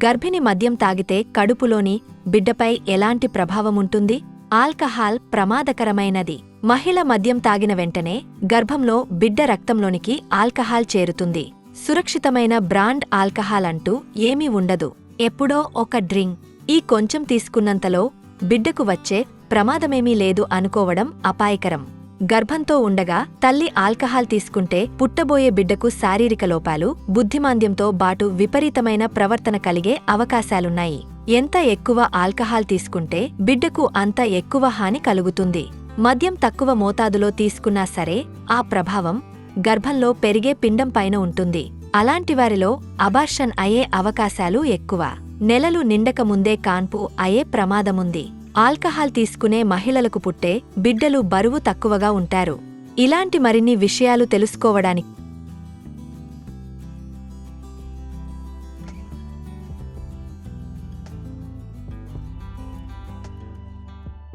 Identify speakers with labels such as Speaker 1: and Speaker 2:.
Speaker 1: గర్భిణి మద్యం తాగితే కడుపులోని బిడ్డపై ఎలాంటి ప్రభావముంటుంది? ఆల్కహాల్ ప్రమాదకరమైనది. మహిళ మద్యం తాగిన వెంటనే గర్భంలో బిడ్డ రక్తంలోనికి ఆల్కహాల్ చేరుతుంది. సురక్షితమైన బ్రాండ్ ఆల్కహాల్ అంటూ ఏమీ ఉండదు. ఎప్పుడో ఒక డ్రింక్. ఈ కొంచెం తీసుకున్నంతలో బిడ్డకు వచ్చే ప్రమాదమేమీ లేదు అనుకోవడం అపాయకరం. గర్భంతో ఉండగా తల్లి ఆల్కహాల్ తీసుకుంటే పుట్టబోయే బిడ్డకు శారీరక లోపాలు, బుద్ధిమాంద్యంతో బాటు విపరీతమైన ప్రవర్తన కలిగే అవకాశాలున్నాయి. ఎంత ఎక్కువ ఆల్కహాల్ తీసుకుంటే బిడ్డకు అంత ఎక్కువ హాని కలుగుతుంది. మద్యం తక్కువ మోతాదులో తీసుకున్నా సరే ఆ ప్రభావం గర్భంలో పెరిగే పిండం పైన ఉంటుంది. అలాంటివారిలో అబార్షన్ అయ్యే అవకాశాలు ఎక్కువ. నెలలు నిండక ముందే కాన్పు అయ్యే ప్రమాదముంది. ఆల్కహాల్ తీసుకునే మహిళలకు పుట్టే బిడ్డలు బరువు తక్కువగా ఉంటారు. ఇలాంటి మరిన్ని విషయాలు తెలుసుకోవడానికి